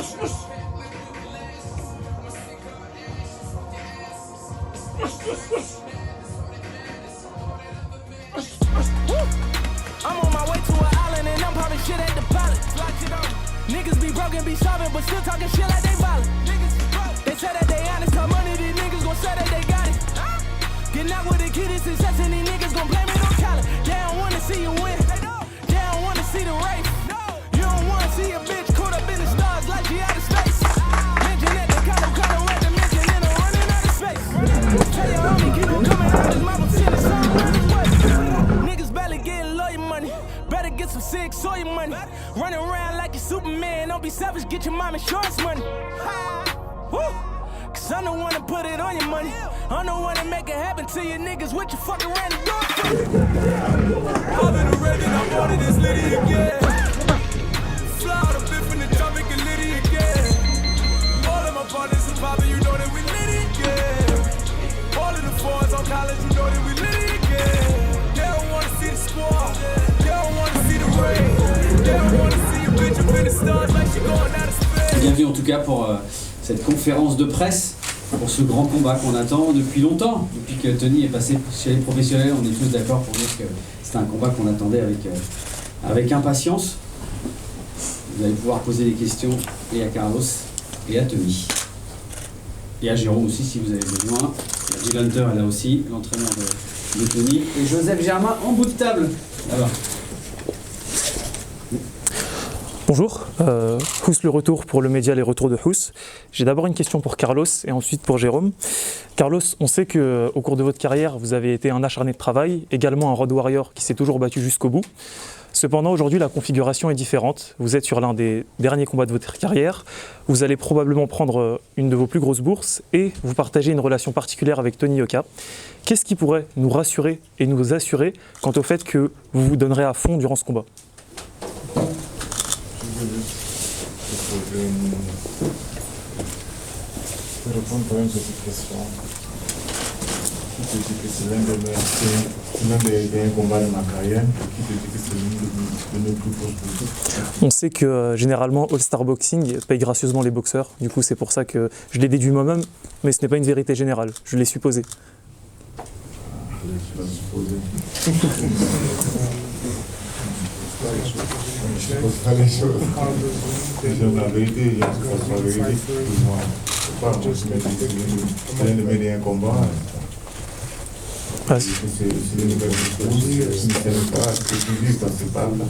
I'm on my way to an island and I'm popping shit at the pilot. Niggas be broken, be solving, but still talking shit like they violent. They say that they honest, how money these niggas gon' say that they got it. Getting out with the kid is success and these niggas gon' blame it on talent. They don't wanna see you win, they don't wanna see the race. You don't wanna see a bitch caught up in the stars like she out of space. Mention that they kinda at the mention and I'm running out of space. Tell your homie, keep on coming out his mama, send his son run his way. Niggas barely getting lawyer money, better get some sick soy money. Running around like you Superman, don't be selfish, get your mom insurance money. Woo! Cause I'm the one to put it on your money. I'm the one to make it happen to you niggas. What you fucking ran the door for? I've been already, I'm on it, it's Liddy again. Fly out a bit from the tropic and Liddy again. All of my partners are poppin', you know that we Liddy again. All of the fours on college, you know that we Liddy again. They don't wanna see the squad, they don't wanna see the rain. They don't wanna see a bitch up in the stars like she going out of space. Bienvenue en tout cas pour cette conférence de presse, pour ce grand combat qu'on attend depuis longtemps. Depuis que Tony est passé chez les professionnels, on est tous d'accord pour dire que c'est un combat qu'on attendait avec impatience. Vous allez pouvoir poser des questions et à Carlos et à Tony. Et à Jérôme aussi si vous avez besoin. Jill Hunter est là aussi, l'entraîneur de Tony. Et Joseph Germain en bout de table, là-bas. Bonjour, Hous le retour pour le média Les Retours de Hous. J'ai d'abord une question pour Carlos et ensuite pour Jérôme. Carlos, on sait qu'au cours de votre carrière, vous avez été un acharné de travail, également un road warrior qui s'est toujours battu jusqu'au bout. Cependant, aujourd'hui, la configuration est différente. Vous êtes sur l'un des derniers combats de votre carrière. Vous allez probablement prendre une de vos plus grosses bourses et vous partagez une relation particulière avec Tony Yoka. Qu'est-ce qui pourrait nous rassurer et nous assurer quant au fait que vous vous donnerez à fond durant ce combat ? Je vais répondre quand même à cette question. Qui te dit que c'est l'un des derniers combats de ma carrière? Qui te dit que c'est l'une de mes plus grosses bourses? On sait que généralement All Star Boxing paye gracieusement les boxeurs. Du coup, c'est pour ça que je l'ai déduit moi-même, mais ce n'est pas une vérité générale. Je l'ai supposé. Je l'ai supposé. Je ne pose pas les choses. J'aime la vérité, j'aime que ça soit la vérité. Moi, c'est pas c'est l'un de mes derniers combats. C'est l'une de mes bourses. Ce n'est pas ce que tu vis, c'est pas mon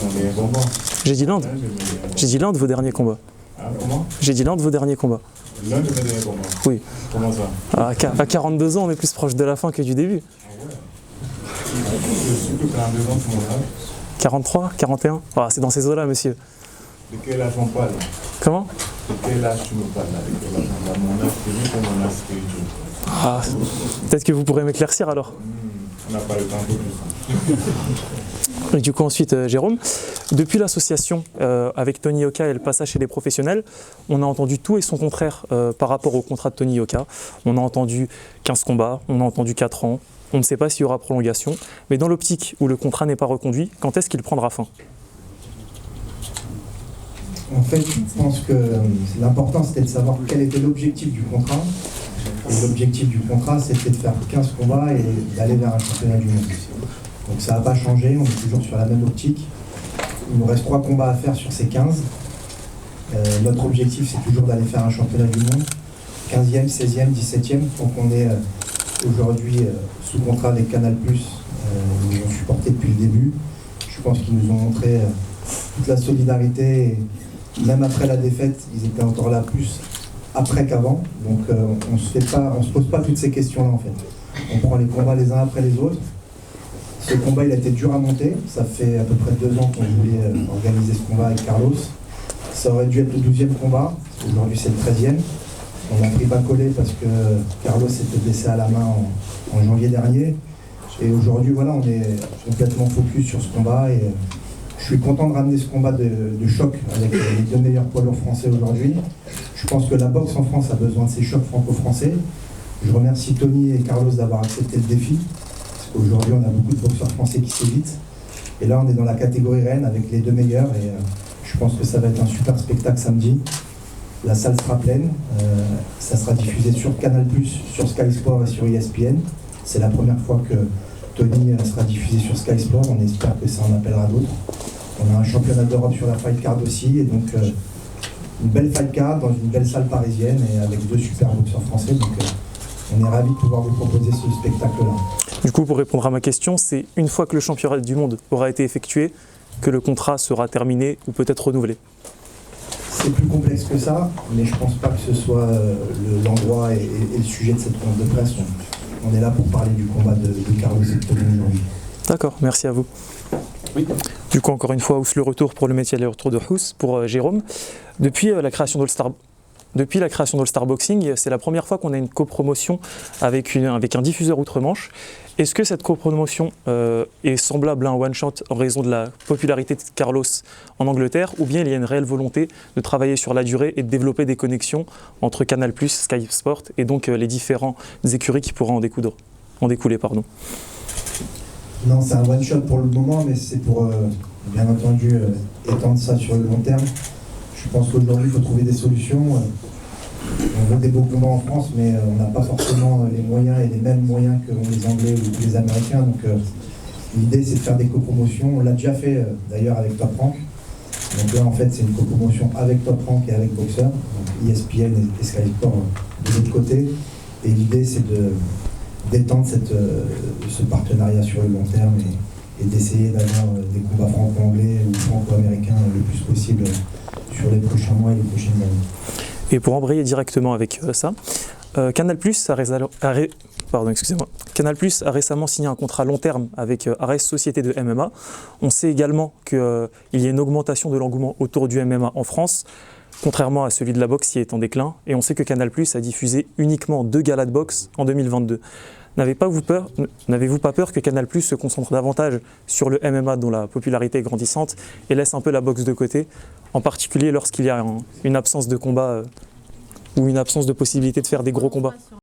dernier combat. J'ai dit l'un. J'ai dit l'un de vos derniers combats. Ah, comment? J'ai dit l'un de vos derniers combats. L'un de mes derniers combats? Oui. Comment ça? À 42 ans, on est plus proche de la fin que du début. Je suis que 42 ans pour mon âge. 43, 41 ah, c'est dans ces eaux-là, monsieur. De quel âge on parle? Comment? De quel âge tu me parles là? De quel âge on parle? Mon âge physique ou mon âge spirituel? Ah, peut-être que vous pourrez m'éclaircir alors. On n'a pas le temps pour tout ça. Et du coup ensuite, Jérôme, depuis l'association avec Tony Yoka et le passage chez les professionnels, on a entendu tout et son contraire par rapport au contrat de Tony Yoka. On a entendu 15 combats, on a entendu 4 ans. On ne sait pas s'il y aura prolongation, mais dans l'optique où le contrat n'est pas reconduit, quand est-ce qu'il prendra fin? En fait, je pense que l'important c'était de savoir quel était l'objectif du contrat. Et l'objectif du contrat, c'était de faire 15 combats et d'aller vers un championnat du monde. Donc ça n'a pas changé, on est toujours sur la même optique. Il nous reste 3 combats à faire sur ces 15. Notre objectif, c'est toujours d'aller faire un championnat du monde. 15e, 16e, 17e, donc on est aujourd'hui sous contrat avec Canal+, ils nous ont supporté depuis le début. Je pense qu'ils nous ont montré toute la solidarité. Et même après la défaite, ils étaient encore là plus après qu'avant. Donc on se pose pas toutes ces questions-là en fait. On prend les combats les uns après les autres. Ce combat, il a été dur à monter. Ça fait à peu près 2 ans qu'on voulait organiser ce combat avec Carlos. Ça aurait dû être le 12e combat. Aujourd'hui, c'est le 13e. On a pris pas collé parce que Carlos s'était blessé à la main en janvier dernier. Et aujourd'hui, voilà, on est complètement focus sur ce combat. Et je suis content de ramener ce combat de choc avec les 2 meilleurs poids lourds français aujourd'hui. Je pense que la boxe en France a besoin de ces chocs franco-français. Je remercie Tony et Carlos d'avoir accepté le défi. Parce qu'aujourd'hui, on a beaucoup de boxeurs français qui s'évitent. Et là, on est dans la catégorie reine avec les 2 meilleurs. Et je Je pense que ça va être un super spectacle samedi. La salle sera pleine. Ça sera diffusé sur Canal+, sur Sky Sport et sur ESPN. C'est la première fois que Tony sera diffusé sur Sky Sport. On espère que ça en appellera d'autres. On a un championnat d'Europe sur la fight card aussi. Et donc, une belle fight card dans une belle salle parisienne et avec 2 super boxeurs français. Donc, on est ravis de pouvoir vous proposer ce spectacle-là. Du coup, pour répondre à ma question, c'est une fois que le championnat du monde aura été effectué, que le contrat sera terminé ou peut-être renouvelé. C'est plus complexe que ça, mais je pense pas que ce soit l'endroit et le sujet de cette conférence de presse. On est là pour parler du combat de Carlos et de Tony aujourd'hui. D'accord, merci à vous. Oui. Du coup, encore une fois, le retour pour le métier et le retour de Hous pour Jérôme. Depuis la création d'All-Star Boxing, c'est la première fois qu'on a une copromotion avec un diffuseur outre-Manche. Est-ce que cette copromotion est semblable à un one-shot en raison de la popularité de Carlos en Angleterre, ou bien il y a une réelle volonté de travailler sur la durée et de développer des connexions entre Canal+, Sky Sport et donc les différentes écuries qui pourraient en découler, pardon. Non, c'est un one-shot pour le moment, mais c'est pour, bien entendu, étendre ça sur le long terme. Je pense qu'aujourd'hui, il faut trouver des solutions. On veut des beaux combats en France, mais on n'a pas forcément les moyens et les mêmes moyens que les Anglais ou les Américains. Donc l'idée, c'est de faire des copromotions. On l'a déjà fait d'ailleurs avec Top Rank. Donc là, en fait, c'est une copromotion avec Top Rank et avec Boxer, donc ESPN et Sky Sport de l'autre côté. Et l'idée, c'est d'étendre ce partenariat sur le long terme et d'essayer d'avoir des combats franco-anglais ou franco-américains le plus possible sur les prochains mois et les prochaines années. Et pour embrayer directement avec ça, Canal+ a récemment signé un contrat long terme avec Ares Société de MMA. On sait également qu'il y a une augmentation de l'engouement autour du MMA en France, contrairement à celui de la boxe qui est en déclin. Et on sait que Canal+ a diffusé uniquement 2 galas de boxe en 2022. N'avez-vous pas peur que Canal+ se concentre davantage sur le MMA dont la popularité est grandissante et laisse un peu la boxe de côté, en particulier lorsqu'il y a une absence de combat ou une absence de possibilité de faire des gros combats? Sur